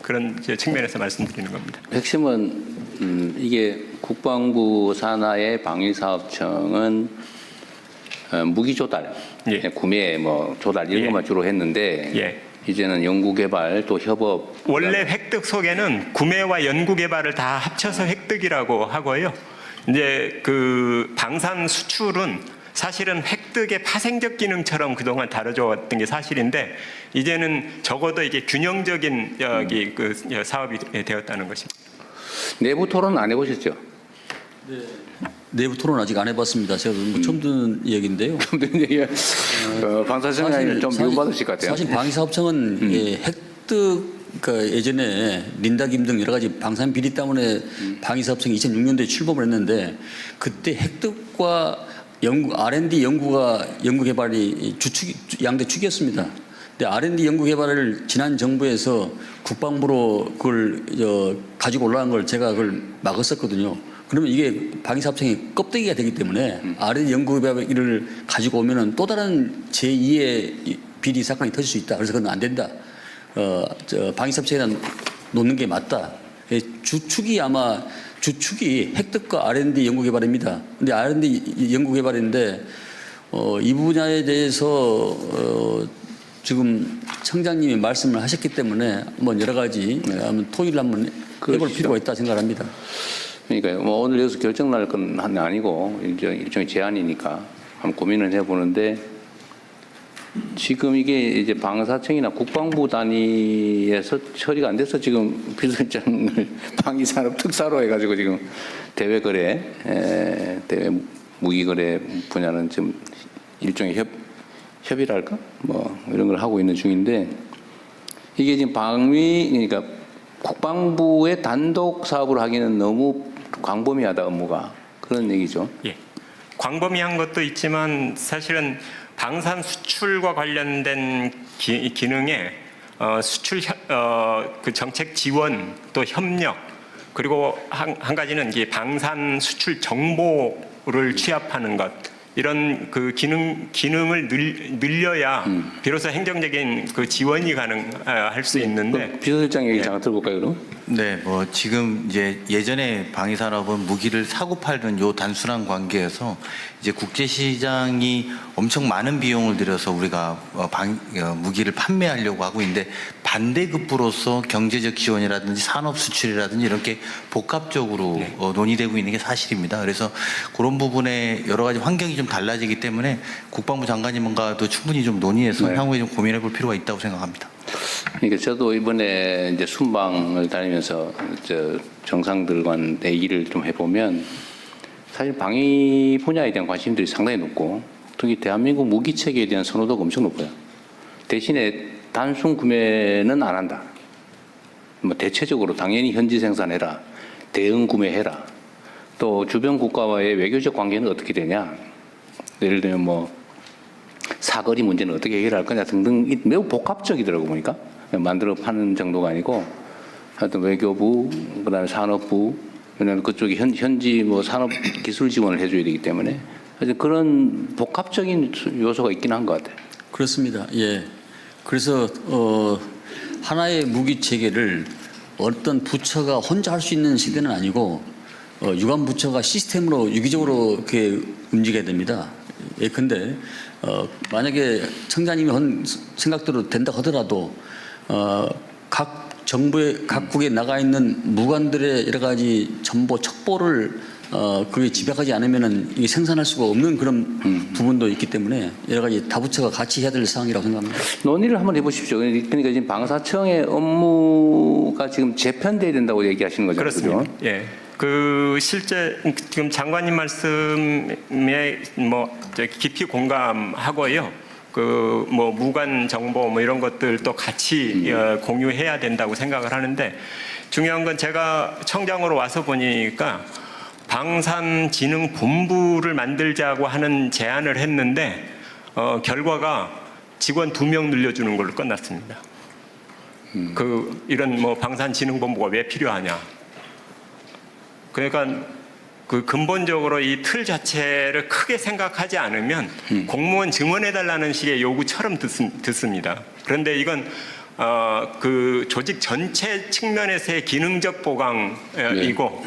그런 측면에서 말씀드리는 겁니다. 핵심은 이게 국방부 산하의 방위사업청은 무기 조달, 예. 구매, 뭐 조달 이런 예. 것만 주로 했는데 예. 이제는 연구개발 또 협업. 원래 획득 속에는 구매와 연구 개발을 다 합쳐서 획득이라고 하고요. 이제 그 방산 수출은 사실은 획득의 파생적 기능처럼 그동안 다뤄져 왔던 게 사실인데 이제는 적어도 이게 균형적인 그 사업이 되었다는 것입니다. 내부 토론 안 해보셨죠? 내부 토론 아직 안 해봤습니다. 제가 뭐 처음 듣는 얘기인데요. 방사청장님 좀 미움받으실 것 같아요. 사실 방위사업청은 획득 그러니까 예전에 린다김 등 여러 가지 방산 비리 때문에 방위사업청이 2006년도에 출범을 했는데 그때 획득과 R&D 연구 개발이 양대 축이었습니다. 근데 R&D 연구 개발을 지난 정부에서 국방부로 그걸 가지고 올라간 걸 제가 그걸 막았었거든요. 그러면 이게 방위사업청이 껍데기가 되기 때문에 R&D 연구 개발을 가지고 오면은 또 다른 제2의 비리 사건이 터질 수 있다. 그래서 그건 안 된다. 방위사업청에다 놓는 게 맞다. 주축이 획득과 R&D 연구개발입니다. 근데 R&D 연구개발인데 이 분야에 대해서 지금 청장님이 말씀을 하셨기 때문에 한번 여러 가지 한번 토의를 한번 해볼 필요가 있다 생각합니다. 그러니까요. 뭐 오늘 여기서 결정 날 건 아니고 일종의 제안이니까 한번 고민을 해보는데 지금 이게 이제 방사청이나 국방부 단위에서 처리가 안 돼서 지금 비서실장을 방위산업 특사로 해가지고 지금 대외 무기거래 분야는 지금 일종의 협의랄까? 뭐 이런 걸 하고 있는 중인데 이게 지금 그러니까 국방부의 단독 사업을 하기는 너무 광범위하다 업무가 그런 얘기죠. 예. 광범위한 것도 있지만 사실은 방산 수출과 관련된 기능에 수출 그 정책 지원 또 협력 그리고 한 가지는 이게 방산 수출 정보를 취합하는 것 이런 그 기능을 늘려야 비로소 행정적인 그 지원이 가능할 수 있는데 비서실장 얘기 잠깐 들어볼까요, 그럼? 네, 뭐 지금 이제 예전에 방위산업은 무기를 사고 팔던 요 단순한 관계에서 이제 국제시장이 엄청 많은 비용을 들여서 우리가 무기를 판매하려고 하고 있는데 반대급부로서 경제적 지원이라든지 산업 수출이라든지 이렇게 복합적으로 논의되고 있는 게 사실입니다. 그래서 그런 부분에 여러 가지 환경이 좀 달라지기 때문에 국방부 장관님과도 충분히 좀 논의해서 향후에 좀 고민해 볼 필요가 있다고 생각합니다. 그러니까 저도 이번에 이제 순방을 다니면서 정상들과 얘기를 좀 해보면 사실 방위 분야에 대한 관심들이 상당히 높고 특히 대한민국 무기 체계에 대한 선호도가 엄청 높아요. 대신에 단순 구매는 안 한다. 뭐 대체적으로 당연히 현지 생산해라, 대응 구매해라. 또 주변 국가와의 외교적 관계는 어떻게 되냐. 예를 들면 뭐 사거리 문제는 어떻게 해결할 거냐 등등 매우 복합적이더라고 보니까 만들어 파는 정도가 아니고 하여튼 외교부 그다음에 산업부 왜냐하면 그쪽이 현지 뭐 산업 기술 지원을 해줘야 되기 때문에 하여튼 그런 복합적인 요소가 있긴 한 것 같아요. 그렇습니다. 예. 그래서 하나의 무기 체계를 어떤 부처가 혼자 할 수 있는 시대는 아니고 유관 부처가 시스템으로 유기적으로 이렇게 움직여야 됩니다. 예컨대 만약에 청장님이 한 생각대로 된다 하더라도 각 정부의 각국에 나가 있는 무관들의 여러 가지 정보 첩보를 그게 집약하지 않으면은 이게 생산할 수가 없는 그런 부분도 있기 때문에 여러 가지 다부처가 같이 해야 될 사항이라고 생각합니다. 논의를 한번 해보십시오. 그러니까 지금 방사청의 업무가 지금 재편돼야 된다고 얘기하시는 거죠? 그렇습니다. 그렇죠? 예. 그 실제 지금 장관님 말씀에 뭐 깊이 공감하고요. 그 뭐 무관 정보 뭐 이런 것들도 같이 공유해야 된다고 생각을 하는데 중요한 건 제가 청장으로 와서 보니까 방산진흥본부를 만들자고 하는 제안을 했는데 결과가 직원 2명 늘려주는 걸로 끝났습니다. 이런 뭐 방산진흥본부가 왜 필요하냐? 그러니까 그 근본적으로 이 틀 자체를 크게 생각하지 않으면 공무원 증언해달라는 식의 요구처럼 듣습니다. 그런데 이건 그 조직 전체 측면에서의 기능적 보강이고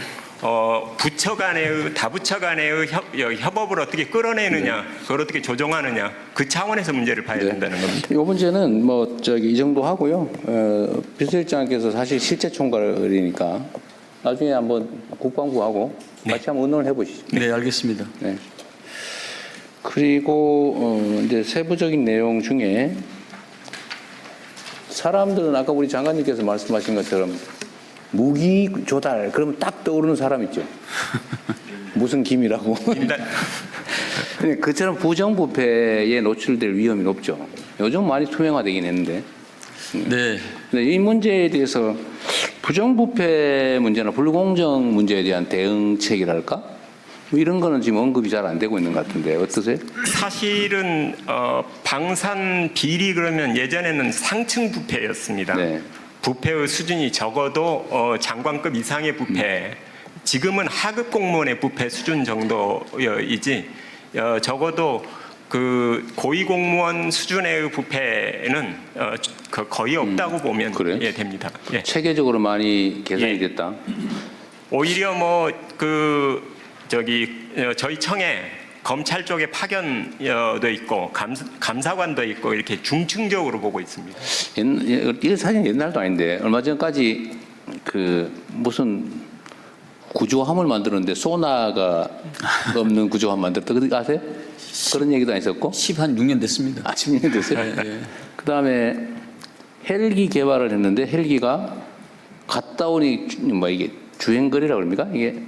부처 간의 다부처 간의 협업을 어떻게 끌어내느냐, 그걸 어떻게 조정하느냐, 그 차원에서 문제를 봐야 된다는 겁니다. 이 문제는 이 정도 하고요. 비서실장께서 사실 실제 총괄이니까 나중에 한번 국방부하고 같이 한번 의논을 해보시죠. 네, 알겠습니다. 네. 그리고 이제 세부적인 내용 중에 사람들은 아까 우리 장관님께서 말씀하신 것처럼 무기 조달 그러면 딱 떠오르는 사람 있죠. 무슨 김이라고. 그처럼 부정부패에 노출될 위험이 높죠. 요즘 많이 투명화되긴 했는데. 네. 근데 이 문제에 대해서 부정부패 문제나 불공정 문제에 대한 대응책이랄까? 뭐 이런 거는 지금 언급이 잘 안 되고 있는 것 같은데 어떠세요? 사실은 방산 비리 그러면 예전에는 상층 부패였습니다. 네. 부패의 수준이 적어도 장관급 이상의 부패, 지금은 하급 공무원의 부패 수준 정도이지 적어도 그 고위 공무원 수준의 부패는 거의 없다고 보면 그래요? 예, 됩니다. 예. 체계적으로 많이 개선이 예. 됐다. 오히려 저희 청에 검찰 쪽에 파견도 있고 감사관도 있고 이렇게 중층적으로 보고 있습니다. 이 사실 옛날도 아닌데 얼마 전까지 그 무슨 구조함을 만들었는데 소나가 없는 구조함 만들었다. 그거 아세요? 그런 얘기도 안 있었고? 16년 됐습니다. 아, 10년 됐어요? 네. 그 다음에 헬기 개발을 했는데 헬기가 갔다 오니 이게 주행거리라고 그럽니까? 이게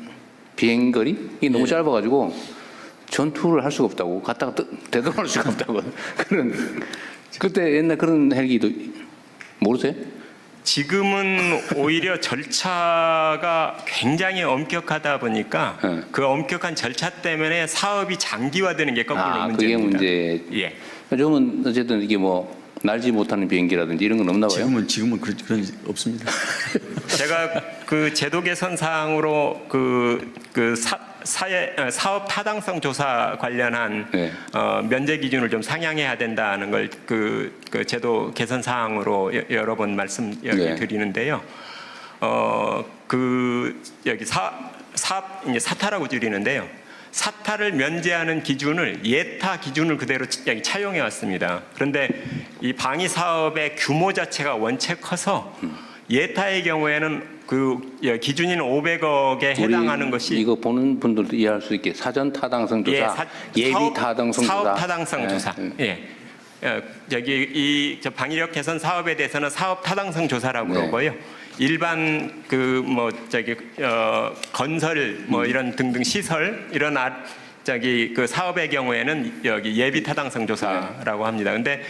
비행거리? 이게 너무 짧아가지고 전투를 할 수가 없다고. 갔다가 되돌아올 수가 없다고. 그때 옛날 그런 헬기도 모르세요? 지금은 오히려 절차가 굉장히 엄격하다 보니까 네. 그 엄격한 절차 때문에 사업이 장기화되는 게 거꾸로 그게 문제입니다. 문제. 예. 요즘은 어쨌든 이게 날지 못하는 비행기라든지 이런 건 없나 봐요. 지금은 그런 없습니다. 제가 그 제도 개선 사항으로 사업 타당성 조사 관련한 네. 면제 기준을 좀 상향해야 된다는 걸 그 제도 개선 사항으로 여러 번 네. 드리는데요. 여기 사업 이제 사타라고 줄이는데요. 사타를 면제하는 기준을 예타 기준을 그대로 여기 차용해 왔습니다. 그런데 이 방위 사업의 규모 자체가 원체 커서 예타의 경우에는 그 기준인 500억에 해당하는 것이 이거 보는 분들도 이해할 수 있게 사전 타당성 조사, 예비 타당성 조사, 사업 타당성 조사. 예. 예. 여기 저 방위력 개선 사업에 대해서는 사업 타당성 조사라고 네. 그러고요. 일반 건설 이런 등등 시설 이런 그 사업의 경우에는 여기 예비 타당성 조사라고 합니다. 근데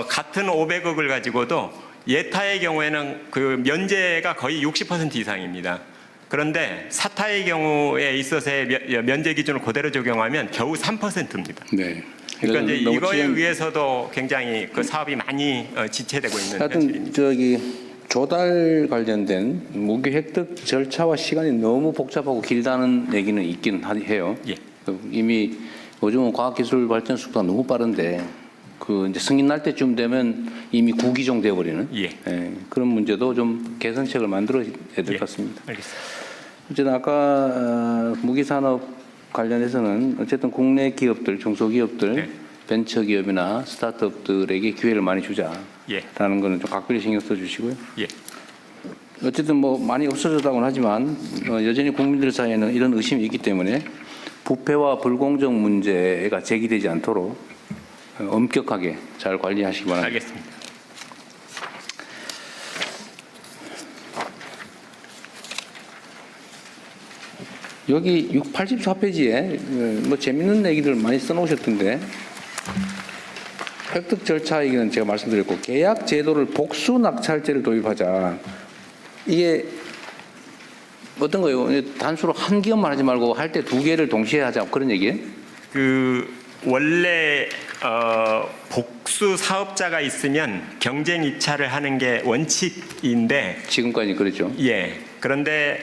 같은 500억을 가지고도 예타의 경우에는 그 면제가 거의 60% 이상입니다. 그런데 사타의 경우에 있어서의 면제 기준을 그대로 적용하면 겨우 3%입니다. 네. 그러니까 이제 너무 이거에 의해서도 굉장히 그 사업이 많이 지체되고 있는 현실입니다. 하여튼 조달 관련된 무기 획득 절차와 시간이 너무 복잡하고 길다는 얘기는 있긴 해요. 예. 이미 요즘은 과학기술 발전 속도가 너무 빠른데 이제 승인 날 때쯤 되면 이미 구기종 되어버리는 예. 그런 문제도 좀 개선책을 만들어야 될 것 같습니다. 알겠습니다. 어쨌든 아까 무기산업 관련해서는 어쨌든 국내 기업들, 중소기업들, 네. 벤처기업이나 스타트업들에게 기회를 많이 주자라는 예. 거는 좀 각별히 신경 써주시고요. 예. 어쨌든 많이 없어졌다고는 하지만 여전히 국민들 사이에는 이런 의심이 있기 때문에 부패와 불공정 문제가 제기되지 않도록 엄격하게 잘 관리하시기 바랍니다. 알겠습니다. 여기 84페이지에 재밌는 얘기들 많이 써놓으셨던데 획득 절차 얘기는 제가 말씀드렸고 계약 제도를 복수 낙찰제를 도입하자. 이게 어떤 거예요? 단수로 한 기업만 하지 말고 할 때 두 개를 동시에 하자 그런 얘기예요? 원래 복수 사업자가 있으면 경쟁 입찰을 하는 게 원칙인데 지금까지 그랬죠. 예. 그런데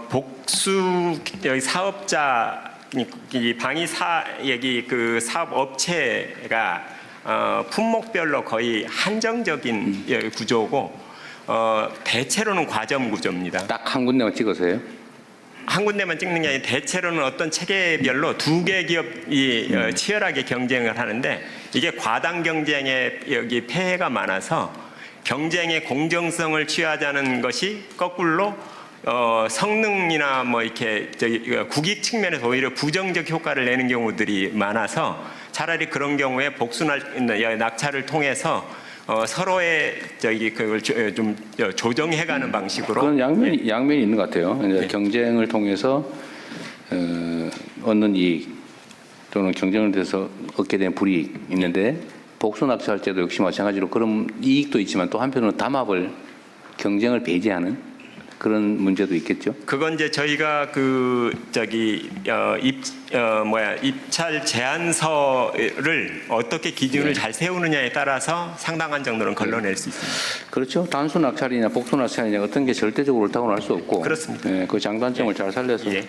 복수 여기 사업자 이 방위사 여기 그 사업 업체가 품목별로 거의 한정적인 구조고 대체로는 과점 구조입니다. 딱 한 군데만 찍어서요. 한 군데만 찍는 게 아니라 대체로는 어떤 체계별로 두 개 기업이 치열하게 경쟁을 하는데 이게 과당 경쟁에 여기 폐해가 많아서 경쟁의 공정성을 취하자는 것이 거꾸로 성능이나 뭐 이렇게 국익 측면에서 오히려 부정적 효과를 내는 경우들이 많아서 차라리 그런 경우에 복수 낙찰을 통해서 서로의 그걸 좀 조정해가는 방식으로 그건 양면이 있는 것 같아요. 이제 네. 경쟁을 통해서 얻는 이익 또는 경쟁을 통해서 얻게 된 불이익 있는데 복수 낙찰 제도 역시 마찬가지로 그런 이익도 있지만 또 한편으로는 담합을 경쟁을 배제하는 그런 문제도 있겠죠. 그건 이제 저희가 입찰 제안서를 어떻게 기준을 잘 세우느냐에 따라서 상당한 정도는 걸러낼 수 있습니다. 그렇죠. 단수 낙찰이냐 복수 낙찰이냐 어떤 게 절대적으로 옳다고는 할 수 없고 그렇습니다. 예, 그 장단점을 잘 살려서 예.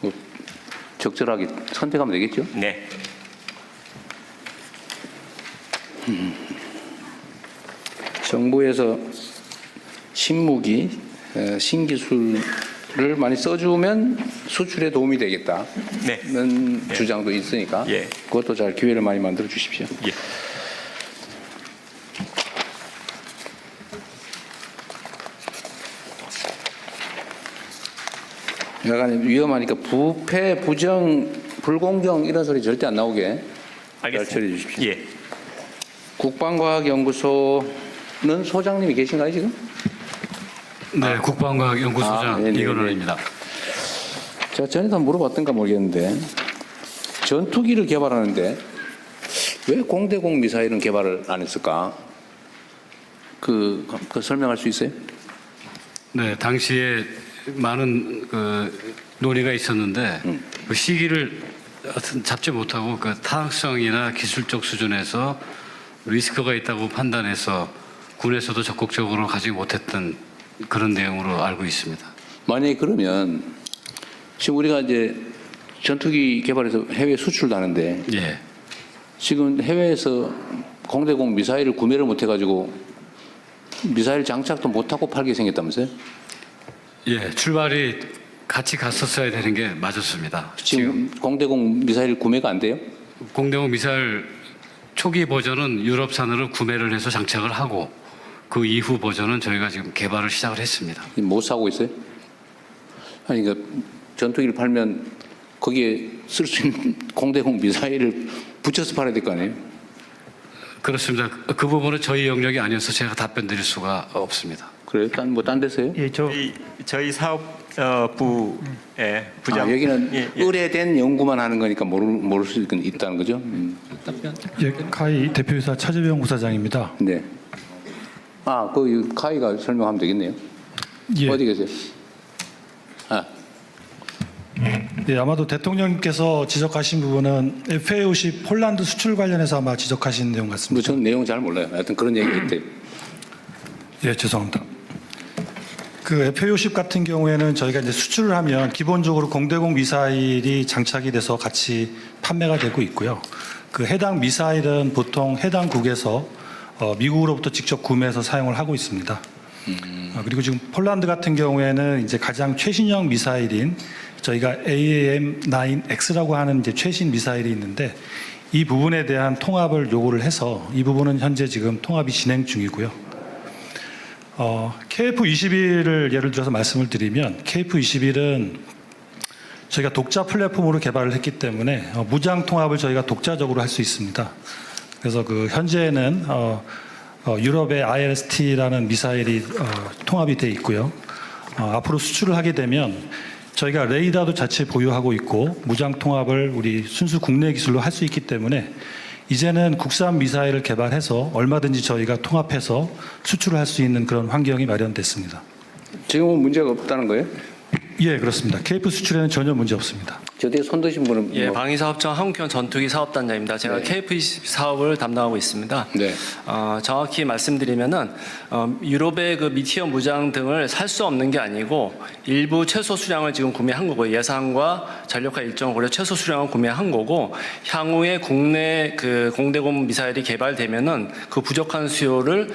뭐 적절하게 선택하면 되겠죠. 네. 정부에서 신무기, 신기술을 많이 써주면 수출에 도움이 되겠다는 네. 주장도 있으니까 예. 그것도 잘 기회를 많이 만들어 주십시오. 예. 약간 위험하니까 부패, 부정, 불공정 이런 소리 절대 안 나오게 잘 처리해 주십시오. 예. 국방과학연구소는 소장님이 계신가요 지금? 네, 국방과학연구소장 네네네. 이건원입니다. 제가 전에도 한번 물어봤던가 모르겠는데 전투기를 개발하는데 왜 공대공 미사일은 개발을 안 했을까? 그 설명할 수 있어요? 네, 당시에 많은 논의가 있었는데 그 시기를 잡지 못하고 그 타당성이나 기술적 수준에서 리스크가 있다고 판단해서 군에서도 적극적으로 가지 못했던 그런 내용으로 알고 있습니다. 만약에 그러면 지금 우리가 이제 전투기 개발해서 해외 수출도 하는데 예, 지금 해외에서 공대공 미사일을 구매를 못 해가지고 미사일 장착도 못하고 팔게 생겼다면서요? 예, 출발이 같이 갔었어야 되는 게 맞았습니다. 지금 공대공 미사일 구매가 안 돼요? 공대공 미사일 초기 버전은 유럽산으로 구매를 해서 장착을 하고 그 이후 버전은 저희가 지금 개발을 시작을 했습니다. 못 사고 있어요? 아니, 그러니까 전투기를 팔면 거기에 쓸 수 있는 공대공 미사일을 붙여서 팔아야 될 거 아니에요? 그렇습니다. 그 부분은 저희 영역이 아니어서 제가 답변 드릴 수가 없습니다. 그래요? 딴 데서요? 예, 저희 사업부의 부장 여기는 예. 의뢰된 연구만 하는 거니까 모를 수 있다는 거죠? 예, 카이 대표이사 차재병 부사장입니다. 네. 그 카이가 설명하면 되겠네요. 예, 어디 계세요? 예, 아마도 대통령께서 지적하신 부분은 FA50 폴란드 수출 관련해서 아마 지적하신 내용 뭐 같습니다. 저는 내용 잘 몰라요. 하여튼 그런 얘기 있대요. 예, 죄송합니다. 그 FA50 같은 경우에는 저희가 이제 수출을 하면 기본적으로 공대공 미사일이 장착이 돼서 같이 판매가 되고 있고요. 그 해당 미사일은 보통 해당국에서 미국으로부터 직접 구매해서 사용을 하고 있습니다. 그리고 지금 폴란드 같은 경우에는 이제 가장 최신형 미사일인 저희가 AAM-9X라고 하는 이제 최신 미사일이 있는데 이 부분에 대한 통합을 요구를 해서 이 부분은 현재 지금 통합이 진행 중이고요. KF-21을 예를 들어서 말씀을 드리면 KF-21은 저희가 독자 플랫폼으로 개발을 했기 때문에 무장 통합을 저희가 독자적으로 할 수 있습니다. 그래서 그 현재는 유럽의 IRST라는 미사일이 통합이 돼 있고요. 앞으로 수출을 하게 되면 저희가 레이더도 자체 보유하고 있고 무장 통합을 우리 순수 국내 기술로 할 수 있기 때문에 이제는 국산 미사일을 개발해서 얼마든지 저희가 통합해서 수출을 할 수 있는 그런 환경이 마련됐습니다. 지금은 문제가 없다는 거예요? 예, 그렇습니다. KF 수출에는 전혀 문제 없습니다. 저 뒤에 손 드신 분은 예, 뭐- 방위사업청 한국형 전투기 사업단장입니다. 제가 네. KF 사업을 담당하고 있습니다. 네. 정확히 말씀드리면은 유럽의 그 미티어 무장 등을 살 수 없는 게 아니고 일부 최소 수량을 지금 구매한 거고 예산과 전력화 일정을 고려 최소 수량을 구매한 거고 향후에 국내 그 공대공 미사일이 개발되면은 그 부족한 수요를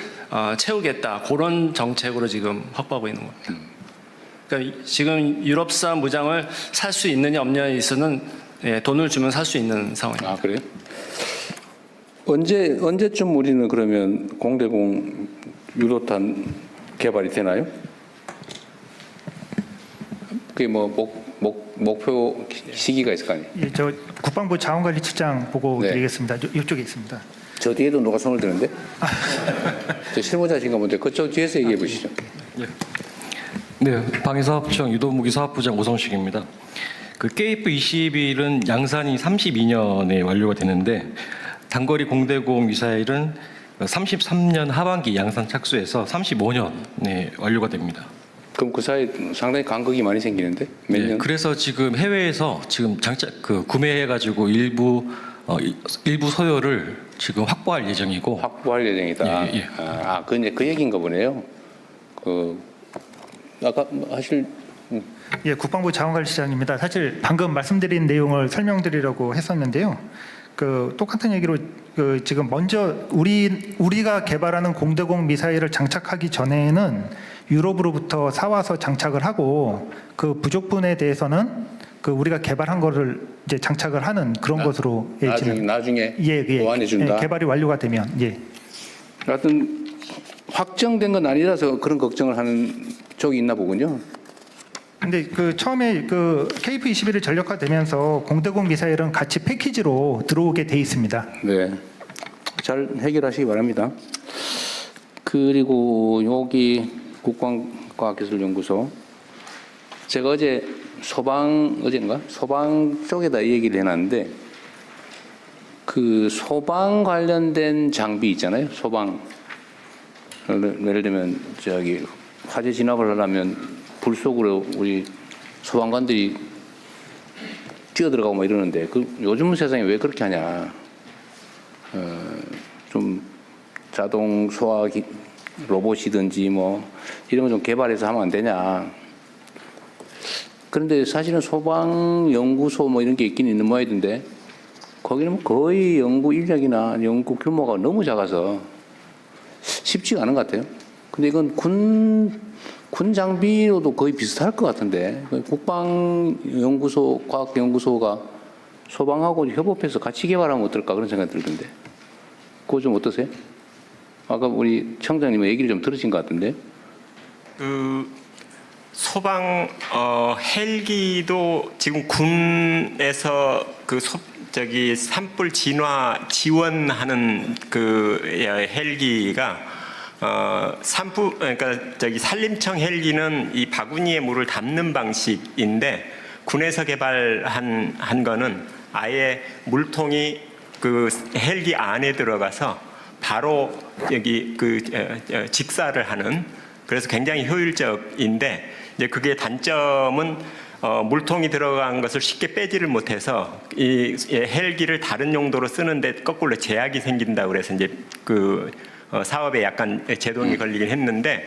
채우겠다 그런 정책으로 지금 확보하고 있는 겁니다. 그러니까 지금 유럽산 무장을 살 수 있느냐 없느냐에 있어서는 예, 돈을 주면 살 수 있는 상황입니다. 아 그래요? 언제쯤 우리는 그러면 공대공 유로탄 개발이 되나요? 그게 뭐 목표 시기가 있을 거 아니에요? 예, 저 국방부 자원관리측장 보고 네. 드리겠습니다. 이쪽에 있습니다. 저 뒤에도 누가 손을 드는데? 저 실무자신가 본데 그쪽 뒤에서 얘기해 보시죠. 네, 방위사업청 유도무기사업부장 오성식입니다. 그 KF-21은 양산이 32년에 완료가 되는데 단거리 공대공 미사일은 33년 하반기 양산 착수해서 35년에 완료가 됩니다. 그럼 그 사이 상당히 간극이 많이 생기는데 몇 네, 년? 그래서 지금 해외에서 지금 구매해가지고 일부 소요를 지금 확보할 예정이고. 확보할 예정이다. 예, 예. 그 이제 그 얘기인가 보네요. 아까 하실 예, 국방부 자원관리실장입니다. 사실 방금 말씀드린 내용을 설명드리려고 했었는데요. 그 똑같은 얘기로 그 지금 먼저 우리가 개발하는 공대공 미사일을 장착하기 전에는 유럽으로부터 사와서 장착을 하고 그 부족분에 대해서는 그 우리가 개발한 거를 이제 장착을 하는 그런 것으로 나중에 예, 보완해 준다. 예, 개발이 완료가 되면 예. 하여튼 확정된 건 아니라서 그런 걱정을 하는 쪽이 있나 보군요. 근데 그 처음에 그 KF-21이 전력화되면서 공대공 미사일은 같이 패키지로 들어오게 돼 있습니다. 네. 잘 해결하시기 바랍니다. 그리고 여기 국방과학기술연구소 제가 소방 쪽에다 이 얘기를 해놨는데 그 소방 관련된 장비 있잖아요. 소방 예를 들면 저기 화재 진압을 하려면 불 속으로 우리 소방관들이 뛰어들어가고 막 이러는데 요즘 세상에 왜 그렇게 하냐. 좀 자동 소화기 로봇이든지 뭐 이런 거 좀 개발해서 하면 안 되냐. 그런데 사실은 소방연구소 뭐 이런 게 있긴 있는 모양인데 거기는 거의 연구 인력이나 연구 규모가 너무 작아서 쉽지가 않은 것 같아요. 근데 이건 군 장비로도 거의 비슷할 것 같은데 국방연구소, 과학연구소가 소방하고 협업해서 같이 개발하면 어떨까 그런 생각이 들던데 그거 좀 어떠세요? 아까 우리 청장님 얘기를 좀 들으신 것 같은데 그 소방 헬기도 지금 군에서 그 산불 진화 지원하는 그 헬기가 그러니까 산림청 헬기는 이 바구니에 물을 담는 방식인데 군에서 개발한 거는 아예 물통이 그 헬기 안에 들어가서 바로 여기 그 직사를 하는 그래서 굉장히 효율적인데 이제 그게 단점은 물통이 들어간 것을 쉽게 빼지를 못해서 이 헬기를 다른 용도로 쓰는데 거꾸로 제약이 생긴다 그래서 이제 그 사업에 약간 제동이 걸리긴 했는데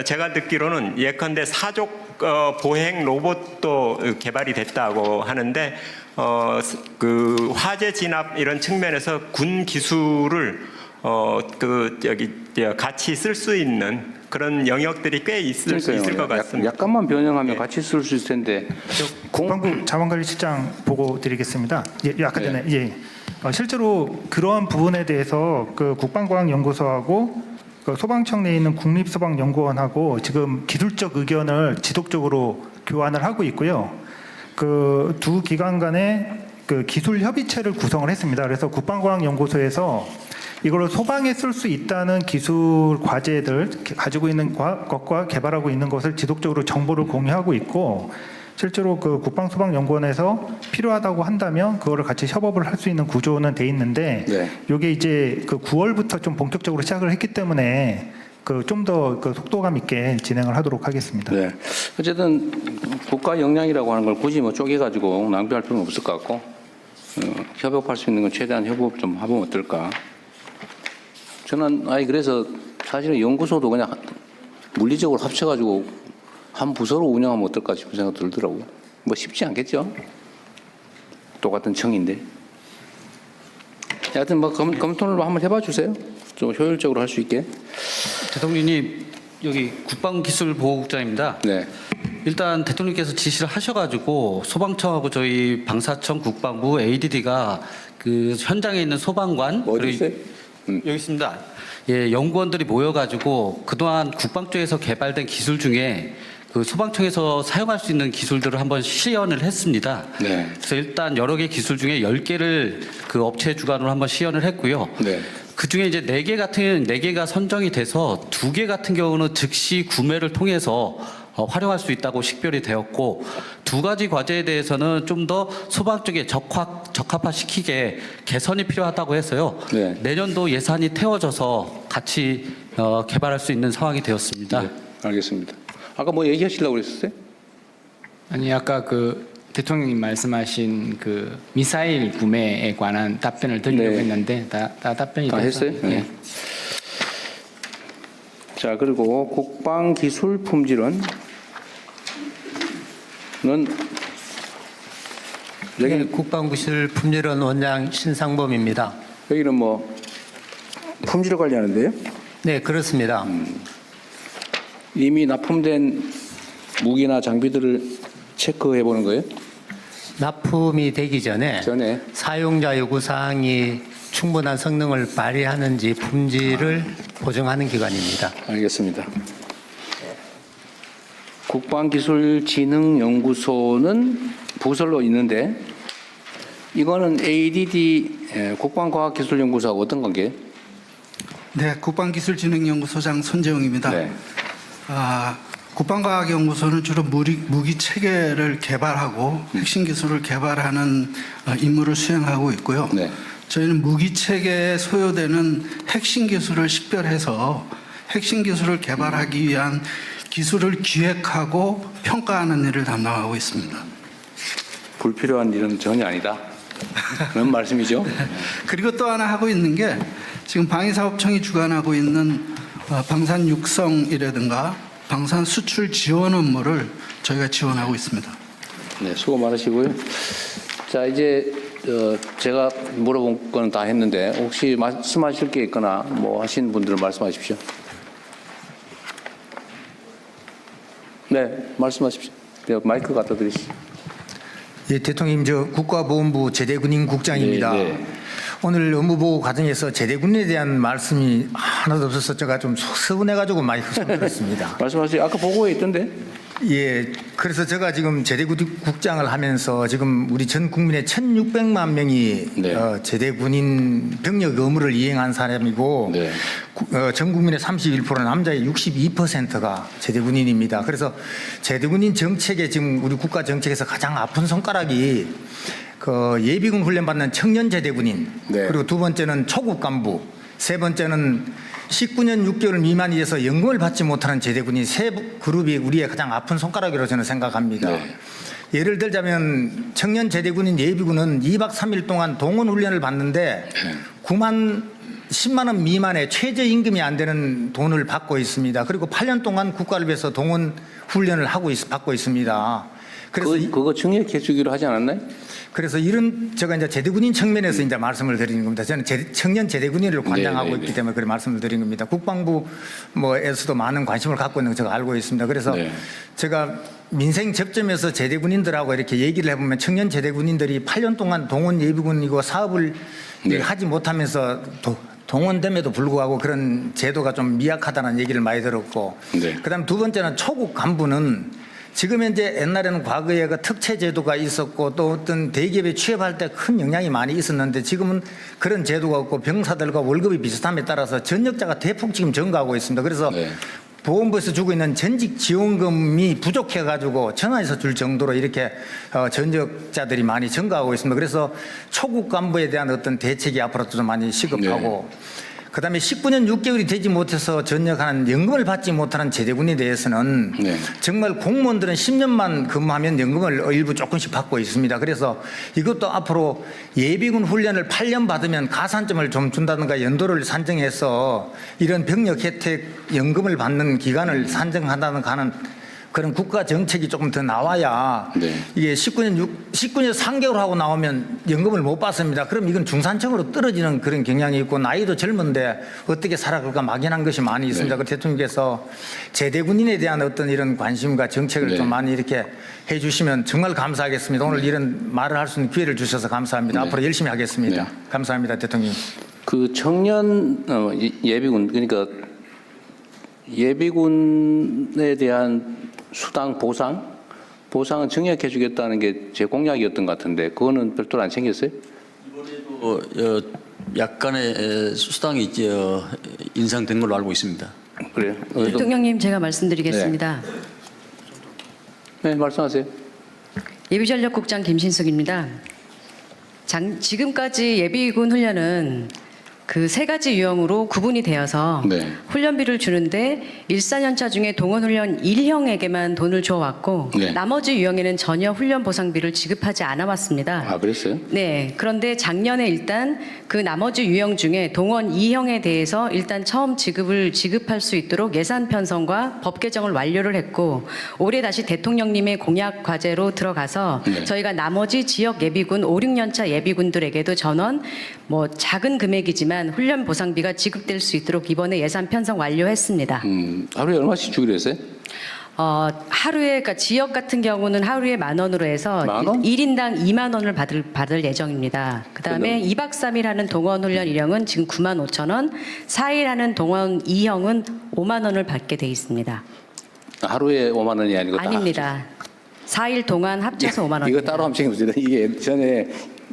제가 듣기로는 예컨대 사족 보행 로봇도 개발이 됐다고 하는데 그 화재 진압 이런 측면에서 군 기술을 같이 쓸 수 있는 그런 영역들이 꽤 있을 것 같습니다. 약간만 변형하면 같이 쓸 수 있을 텐데. 국방부 자원관리실장 보고 드리겠습니다. 예, 아까 전에 예. 실제로 그러한 부분에 대해서 그 국방과학연구소하고 그 소방청 내에 있는 국립소방연구원하고 지금 기술적 의견을 지속적으로 교환을 하고 있고요. 그 두 기관 간에 그 기술 협의체를 구성을 했습니다. 그래서 국방과학연구소에서 이걸 소방에 쓸 수 있다는 기술 과제들 가지고 있는 것과 개발하고 있는 것을 지속적으로 정보를 공유하고 있고 실제로 그 국방소방연구원에서 필요하다고 한다면 그거를 같이 협업을 할 수 있는 구조는 돼 있는데 네. 이게 이제 그 9월부터 좀 본격적으로 시작을 했기 때문에 그 좀 더 그 속도감 있게 진행을 하도록 하겠습니다. 네. 어쨌든 국가 역량이라고 하는 걸 굳이 뭐 쪼개가지고 낭비할 필요는 없을 것 같고 협업할 수 있는 건 최대한 협업 좀 해보면 어떨까. 저는 그래서 사실은 연구소도 그냥 물리적으로 합쳐가지고 한 부서로 운영하면 어떨까 싶은 생각 들더라고요. 뭐 쉽지 않겠죠. 똑같은 청인데. 하여튼 뭐 검토를 한번 해봐 주세요. 좀 효율적으로 할 수 있게. 대통령님 여기 국방기술보호국장입니다. 네. 일단 대통령께서 지시를 하셔가지고 소방청하고 저희 방사청, 국방부, ADD가 그 현장에 있는 소방관 어디 있어요? 여기 있습니다. 예, 연구원들이 모여가지고 그동안 국방 쪽에서 개발된 기술 중에 그 소방청에서 사용할 수 있는 기술들을 한번 시연을 했습니다. 네. 그래서 일단 여러 개 기술 중에 10개를 그 업체 주관으로 한번 시연을 했고요. 네. 그 중에 이제 4개가 선정이 돼서 2개 같은 경우는 즉시 구매를 통해서 활용할 수 있다고 식별이 되었고 2가지 과제에 대해서는 좀 더 소방 쪽에 적합화시키게 개선이 필요하다고 해서요. 네. 내년도 예산이 태워져서 같이 개발할 수 있는 상황이 되었습니다. 네. 알겠습니다. 아까 뭐 얘기하시려고 그랬었어요? 아니 아까 그 대통령님 말씀하신 그 미사일 구매에 관한 답변을 드리려고 네. 했는데 다 답변이 다 돼서, 했어요? 예. 네. 자, 그리고 국방기술 품질은 네, 국방기술 품질원 원장 신상범입니다. 여기는 뭐 품질을 관리하는데요? 네, 그렇습니다. 이미 납품된 무기나 장비들을 체크해 보는 거예요? 납품이 되기 전에 사용자 요구사항이 충분한 성능을 발휘하는지 품질을 보정하는 기관입니다. 알겠습니다. 국방기술진흥연구소는 부설로 있는데 이거는 ADD 국방과학기술연구소하고 어떤 관계예요? 네, 국방기술진흥연구소장 손재웅입니다. 네. 국방과학연구소는 주로 무기 체계를 개발하고 핵심 기술을 개발하는 임무를 수행하고 있고요. 네. 저희는 무기 체계에 소요되는 핵심 기술을 식별해서 핵심 기술을 개발하기 위한 기술을 기획하고 평가하는 일을 담당하고 있습니다. 불필요한 일은 전혀 아니다. 그런 말씀이죠? 그리고 또 하나 하고 있는 게 지금 방위사업청이 주관하고 있는 방산 육성이라든가 방산 수출 지원 업무를 저희가 지원하고 있습니다. 네, 수고 많으시고요. 자, 이제 제가 물어본 건 다 했는데 혹시 말씀하실 게 있거나 뭐 하신 분들은 말씀하십시오. 네, 말씀하십시오. 네, 마이크 갖다 드리시죠. 예, 대통령님, 저 국가보훈부 제대군인 국장입니다. 네, 네. 오늘 업무보고 과정에서 제대군에 대한 말씀이 하나도 없어서 제가 좀 서운해가지고 많이 흐뭇했습니다. 말씀하세요. 아까 보고에 있던데. 예, 그래서 제가 지금 제대군 국장을 하면서 지금 우리 전 국민의 1,600만 명이 네. 제대군인 병력 의무를 이행한 사람이고 네. 전 국민의 31% 남자의 62%가 제대군인입니다. 그래서 제대군인 정책에 지금 우리 국가 정책에서 가장 아픈 손가락이 그 예비군 훈련 받는 청년 제대군인, 네. 그리고 두 번째는 초급 간부, 세 번째는 19년 6개월 미만이 돼서 연금을 받지 못하는 제대군인 세 그룹이 우리의 가장 아픈 손가락이라고 저는 생각합니다. 네. 예를 들자면 청년 제대군인 예비군은 2박 3일 동안 동원 훈련을 받는데 10만 원 미만의 최저임금이 안 되는 돈을 받고 있습니다. 그리고 8년 동안 국가를 위해서 동원 훈련을 받고 있습니다. 그래서 그거 증액해 주기로 하지 않았나요? 그래서 이런 제가 이제 제대군인 측면에서 이제 말씀을 드리는 겁니다. 저는 청년 제대군인을 관장하고 있기 때문에 그런 말씀을 드린 겁니다. 국방부 뭐에서도 많은 관심을 갖고 있는 거 제가 알고 있습니다. 그래서 제가 민생 접점에서 제대군인들하고 이렇게 얘기를 해보면 청년 제대군인들이 8년 동안 동원 예비군이고 사업을 하지 못하면서 동원됨에도 불구하고 그런 제도가 좀 미약하다는 얘기를 많이 들었고, 그다음 두 번째는 초급 간부는 지금 현재 옛날에는 과거에 그 특채 제도가 있었고 또 어떤 대기업에 취업할 때 큰 영향이 많이 있었는데 지금은 그런 제도가 없고 병사들과 월급이 비슷함에 따라서 전역자가 대폭 지금 증가하고 있습니다. 그래서 보건부에서 주고 있는 전직 지원금이 부족해 가지고 전화해서 줄 정도로 이렇게 전역자들이 많이 증가하고 있습니다. 그래서 초급 간부에 대한 어떤 대책이 앞으로 좀 많이 시급하고 그다음에 19년 6개월이 되지 못해서 전역하는 연금을 받지 못하는 제대군에 대해서는 네. 정말 공무원들은 10년만 근무하면 연금을 일부 조금씩 받고 있습니다. 그래서 이것도 앞으로 예비군 훈련을 8년 받으면 가산점을 좀 준다든가 연도를 산정해서 이런 병력 혜택 연금을 받는 기간을 산정한다든가 하는 그런 국가 정책이 조금 더 나와야 네. 이게 19년 3개월 하고 나오면 연금을 못 받습니다. 그럼 이건 중산층으로 떨어지는 그런 경향이 있고 나이도 젊은데 어떻게 살아갈까 막연한 것이 많이 있습니다. 네. 그 대통령께서 제대군인에 대한 어떤 이런 관심과 정책을 네. 좀 많이 이렇게 해 주시면 정말 감사하겠습니다. 오늘 이런 말을 할 수 있는 기회를 주셔서 감사합니다. 네. 앞으로 열심히 하겠습니다. 네. 감사합니다, 대통령. 그 청년 예비군 그러니까 예비군에 대한 수당 보상은 증액해 주겠다는 게 제 공약이었던 것 같은데 그거는 별도로 안 챙겼어요? 약간의 수당이 이제 인상된 걸로 알고 있습니다. 그래요? 대통령님 제가 말씀드리겠습니다. 네, 말씀하세요. 예비전력국장 김신숙입니다. 지금까지 예비군 훈련은 그 세 가지 유형으로 구분이 되어서 네. 훈련비를 주는데 14년차 중에 동원훈련 1형에게만 돈을 줘왔고 네. 나머지 유형에는 전혀 훈련 보상비를 지급하지 않아 왔습니다. 아, 그랬어요? 네. 그런데 작년에 일단 그 나머지 유형 중에 동원 2형에 대해서 일단 처음 지급할 수 있도록 예산 편성과 법 개정을 완료를 했고 올해 다시 대통령님의 공약 과제로 들어가서 네. 저희가 나머지 지역 예비군 5, 6년차 예비군들에게도 전원 뭐 작은 금액이지만 훈련 보상비가 지급될 수 있도록 이번에 예산 편성 완료했습니다. 하루에 얼마씩 주기로 했어요? 하루에 그러니까 지역 같은 경우는 하루에 10,000원으로 해서 10,000원? 1인당 2만 원을 받을 예정입니다. 그다음에 2박 3일 하는 동원 훈련 1형은 지금 95,000원, 4일 하는 동원 2형은 5만 원을 받게 돼 있습니다. 하루에 5만 원이 아니고 아닙니다. 4일 동안 합쳐서 5만 원. 이거 따로 한번 챙겨보세요. 이게 전에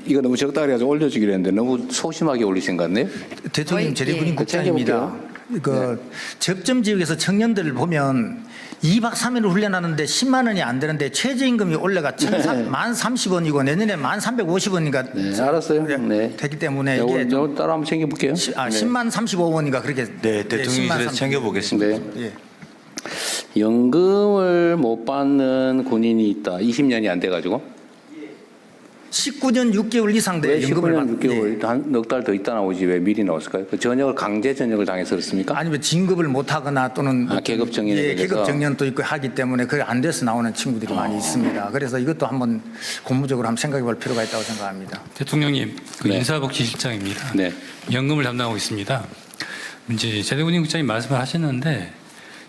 이거 너무 적다 그래가지고 올려주기로 했는데 너무 소심하게 올리신 것 같네요. 대통령 제대군인 예. 국장입니다. 그 접점 지역에서 청년들을 보면 2박 3일을 훈련하는데 10만 원이 안 되는데 최저임금이 올라가 1,030원이고 내년에 1,350원인가 네, 알았어요. 네. 되기 때문에 요거 이게 좀 따로 한번 챙겨볼게요. 10만 35원인가 그렇게 네, 대통령실에서 챙겨보겠습니다. 네. 예. 연금을 못 받는 군인이 있다. 20년이 안 돼가지고. 19년 6개월 이상 왜 돼 연금을 19년 6개월 한 넉 달 더 있다 나오지 왜 미리 나왔을까요? 그 강제 전역을 당해서 그렇습니까? 아니면 진급을 못 하거나 또는 계급 정년에 예, 대해서? 계급 정년도 있고 하기 때문에 그게 안 돼서 나오는 친구들이 많이 있습니다. 그래서 이것도 한번 고무적으로 한번 생각해 볼 필요가 있다고 생각합니다. 대통령님, 그 네. 인사복지실장입니다. 네. 연금을 담당하고 있습니다. 이제 제대군인 국장님 말씀을 하셨는데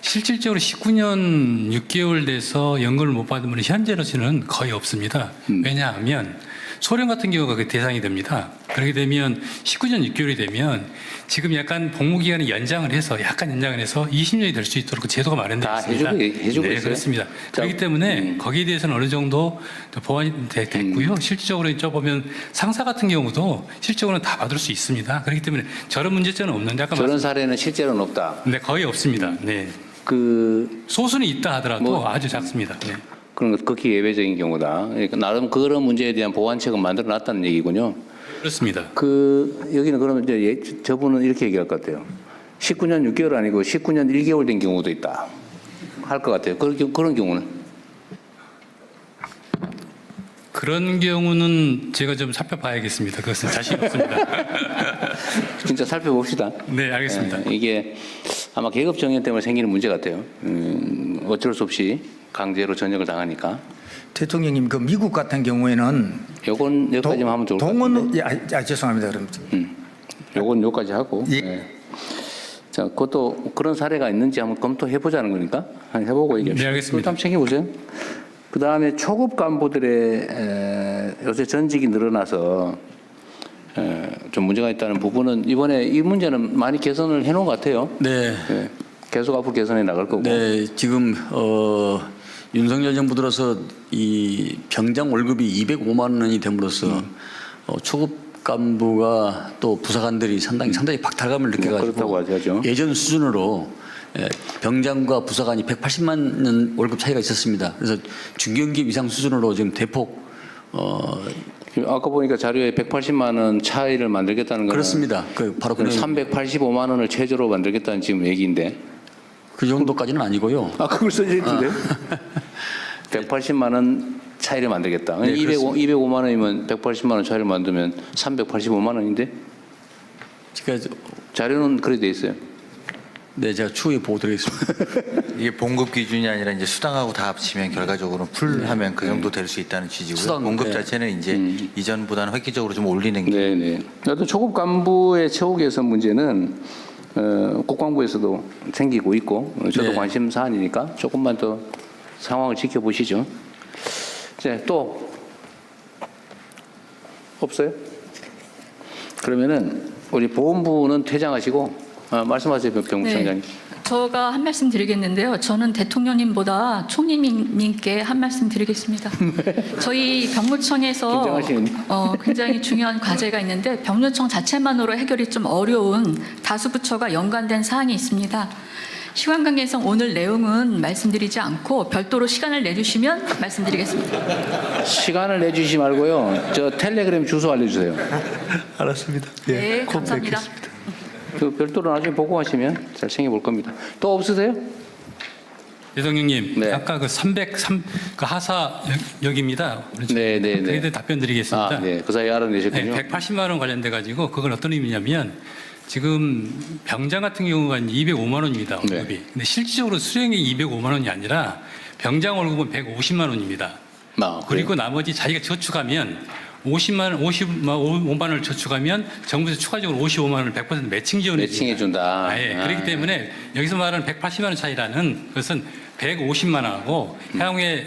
실질적으로 19년 6개월 돼서 연금을 못 받은 분이 현재로서는 거의 없습니다. 왜냐하면 소련 같은 경우가 그 대상이 됩니다. 그렇게 되면 19년 6개월이 되면 지금 약간 복무기간을 연장을 해서 20년이 될 수 있도록 그 제도가 마련되어 다 있습니다. 해주고 네, 있어요? 그렇습니다. 자, 그렇기 때문에 거기에 대해서는 어느 정도 보완이 됐고요. 실질적으로 이쪽 보면 상사 같은 경우도 실질적으로는 다 받을 수 있습니다. 그렇기 때문에 저런 문제점은 없는데 아까 저런 사례는 실제로는 없다. 네, 거의 없습니다. 네. 그 소수는 있다 하더라도 뭐- 아주 작습니다. 네. 그런 것 극히 예외적인 경우다. 그러니까 나름 그런 문제에 대한 보완책을 만들어 놨다는 얘기군요. 그렇습니다. 그 여기는 그러면 이제 저분은 이렇게 얘기할 것 같아요. 19년 6개월 아니고 19년 1개월 된 경우도 있다. 할 것 같아요. 그런 경우는 그런 경우는 제가 좀 살펴봐야겠습니다. 그것은 자신 없습니다. 진짜 살펴봅시다. 네, 알겠습니다. 이게 아마 계급 정년 때문에 생기는 문제 같아요. 어쩔 수 없이 강제로 전역을 당하니까. 대통령님 그 미국 같은 경우에는 요건 여기까지만 하면 좋을 것 동원 같은데. 죄송합니다. 그럼 요건 요까지 하고. 예. 네. 자, 그것도 그런 사례가 있는지 한번 검토해 보자는 거니까 한번 해보고 얘기합시다. 네, 알겠습니다. 그것도 한번 챙겨보세요. 그 다음에 초급 간부들의 요새 전직이 늘어나서 좀 문제가 있다는 부분은 이번에 이 문제는 많이 개선을 해놓은 것 같아요. 네. 네. 계속 앞으로 개선해 나갈 거고. 네, 지금 윤석열 정부 들어서 이 병장 월급이 205만 원이 됨으로써 초급 간부가 또 부사관들이 상당히 박탈감을 그렇다고 느껴가지고 하죠. 예전 수준으로 병장과 부사관이 180만 원 월급 차이가 있었습니다. 그래서 중견급 이상 수준으로 지금 대폭 아까 보니까 자료에 180만 원 차이를 만들겠다는 거는 그렇습니다. 바로 385만 원을 최저로 만들겠다는 지금 얘기인데. 그 정도까지는 아니고요. 아, 그걸 써져 있던데. 180만 원 차이를 만들겠다. 네, 205만 원이면 180만 원 차이를 만들면 385만 원인데. 자료는 그래 돼 있어요. 네, 제가 추후에 보고 드리겠습니다. 이게 봉급 기준이 아니라 이제 수당하고 다 합치면 결과적으로 풀하면 그 정도 될 수 있다는 취지고요. 수당, 봉급 네. 자체는 이제 이전보다는 획기적으로 좀 올리는 게. 네네. 또 초급 간부의 처우 개선 문제는 국방부에서도 생기고 있고 저도 네. 관심 사안이니까 조금만 더 상황을 지켜보시죠. 이제 또 없어요? 그러면은 우리 보훈부는 퇴장하시고 말씀하세요, 병무청장님. 제가 한 말씀 드리겠는데요. 저는 대통령님보다 총리님께 한 말씀 드리겠습니다. 저희 병무청에서 굉장히 중요한 과제가 있는데 병무청 자체만으로 해결이 좀 어려운 다수 부처가 연관된 사항이 있습니다. 시간 관계상 오늘 내용은 말씀드리지 않고 별도로 시간을 내주시면 말씀드리겠습니다. 시간을 내주시지 말고요. 저 텔레그램 주소 알려주세요. 알았습니다. 네, 감사합니다. 그 별도로 나중에 보고하시면 잘 챙겨볼 겁니다. 또 없으세요? 대통령님, 아까 그 303 그 하사역입니다. 네네네. 그래도 답변 드리겠습니다. 네, 그 사이에 알아내셨군요. 네, 180만 원 관련돼 가지고 그건 어떤 의미냐면 지금 병장 같은 경우가 205만 원입니다. 월급이. 근데 실질적으로 수령이 205만 원이 아니라 병장 월급은 150만 원입니다. 그리고 나머지 자기가 저축하면 55만 원을 저축하면 정부에서 추가적으로 55만 원을 100% 매칭 지원해 준다. 그렇기 때문에 여기서 말하는 180만 원 차이라는 것은 150만 원하고 향후에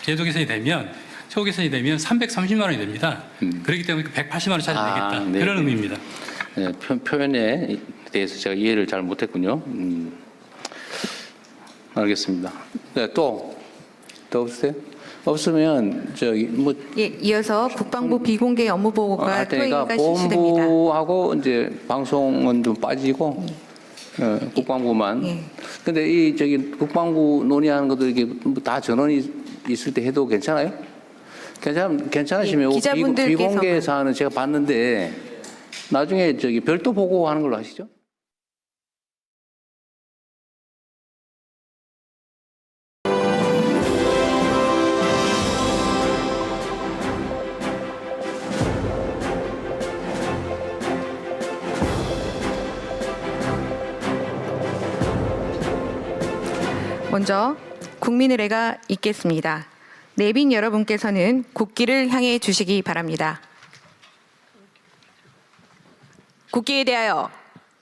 제도 개선이 되면 처우 개선이 되면 330만 원이 됩니다. 그렇기 때문에 180만 원 차이 되겠다. 네. 그런 의미입니다. 네, 표현에 대해서 제가 이해를 잘 못했군요. 알겠습니다. 네, 또 없으세요? 없으면 저기 뭐 이어서 국방부 비공개 업무 보고가 토요일까지 실시됩니다. 보훈부하고 이제 방송은 좀 빠지고 국방부만. 근데 이 저기 국방부 논의하는 것도 이게 다 전원이 있을 때 해도 괜찮아요? 괜찮으시면 비공개 사안은 제가 봤는데 나중에 저기 별도 보고하는 걸로 하시죠. 먼저 국민의 애가 있겠습니다. 내빈 여러분께서는 국기를 향해 주시기 바랍니다. 국기에 대하여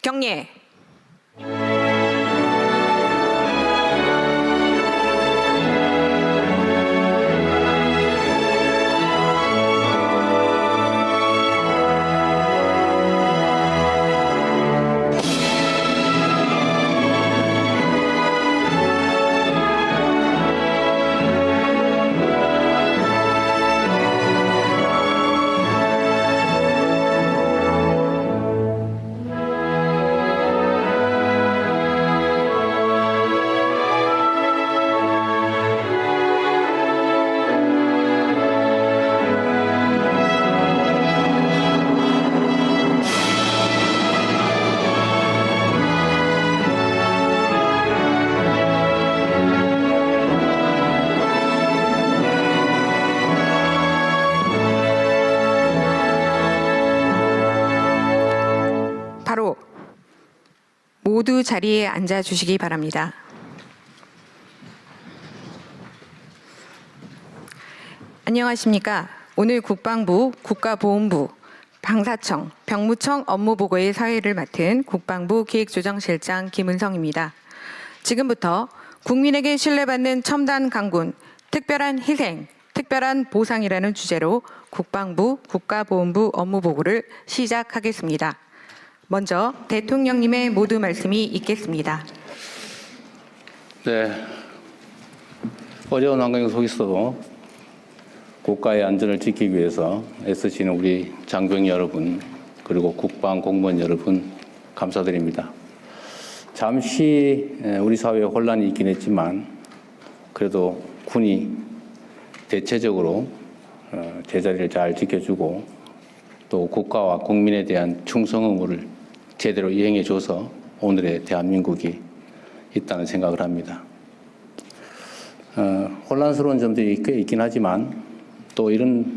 경례. 모두 자리에 앉아 주시기 바랍니다. 안녕하십니까. 오늘 국방부, 국가보훈부, 방사청, 병무청 업무보고의 사회를 맡은 국방부 기획조정실장 김은성입니다. 지금부터 국민에게 신뢰받는 첨단 강군, 특별한 희생, 특별한 보상이라는 주제로 국방부, 국가보훈부 업무보고를 시작하겠습니다. 먼저 대통령님의 모두 말씀이 있겠습니다. 네. 어려운 환경 속에서도 국가의 안전을 지키기 위해서 애쓰시는 우리 장병 여러분, 그리고 국방 공무원 여러분 감사드립니다. 잠시 우리 사회에 혼란이 있긴 했지만 그래도 군이 대체적으로 제자리를 잘 지켜주고 또 국가와 국민에 대한 충성 의무를 제대로 이행해줘서 오늘의 대한민국이 있다는 생각을 합니다. 혼란스러운 점들이 꽤 있긴 하지만 또 이런